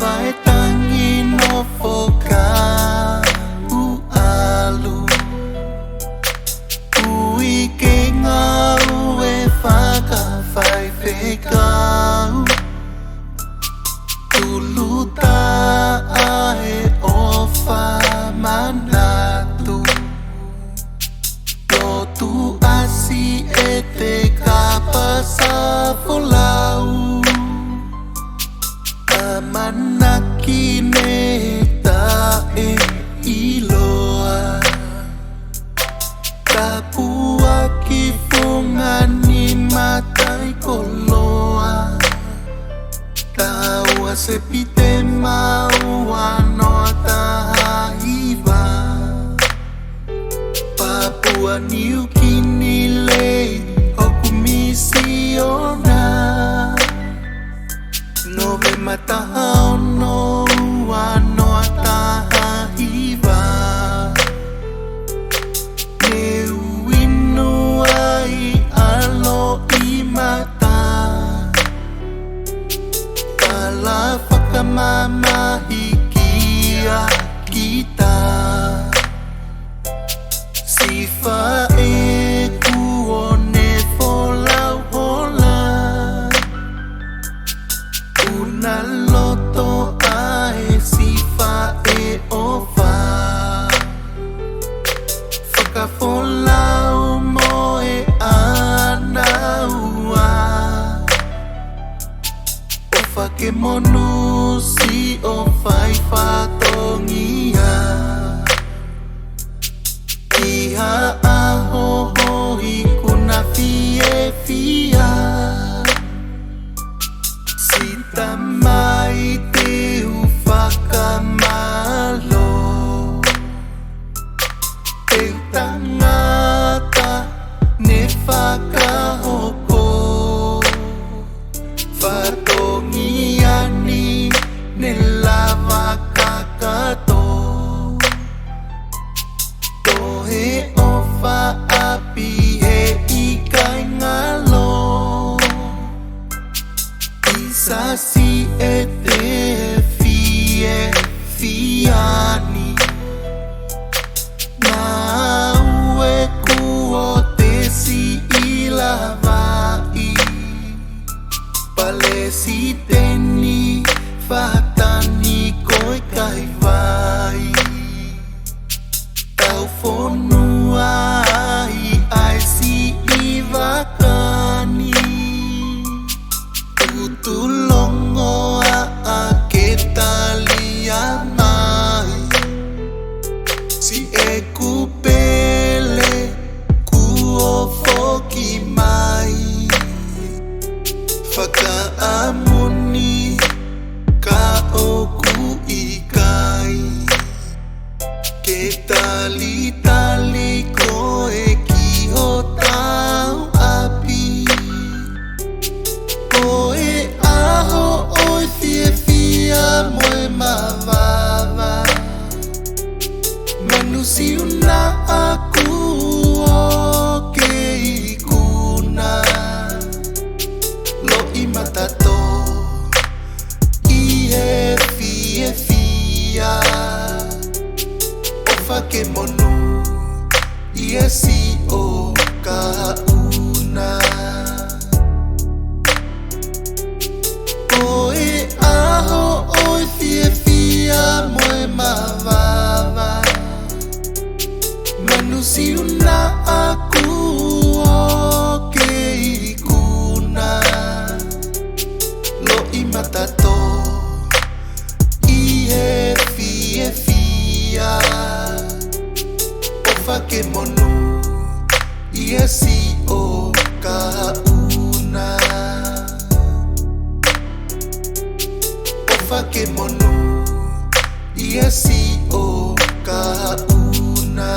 vai tangi no foca u alu ui ke ngau e whaka whai whekau tuluta ae o wha manatu tu asi e te kapa sa folau manaki ne tae iloa tapua ki fungani matai koloa taua se pite maua no tahiva Papua New Guinea hoku misiona no ve matahao no ano atahiva ne uinu ai alo I mata kala whakamamahikia kita Sifa e kuone folau hola Una loto ae sifa e ofa Whaka folau moe anaua Ofa ke monu si ofai whatongia Iha aho hoi kuna fie fia Sita mai te ufaka malo Te tangata ne whaka hoko Whatongiani ne lava kakato He ofa api he ikai ngalo Isasi e te fie fiani Na ue kuo te si ilavai Pale si teni fatani koi kai vai Fonua ai si ivakani Utulongo a ketalia mai Si e kupele kuo foki mai Faka amuni ka oku ikai Tali koe ki ho tau api Koe aho oi fie fia moe mawava Manusiuna aku o ke ikuna Lo I matato I he fie fia Ke monu Iesi o kauna Koe aho oi fie fia moe mawava Manusiuna aku o ke ikuna Lo I matato I he fie fia Ke monu Iesi o kauna Ofa ke monu Iesi o kauna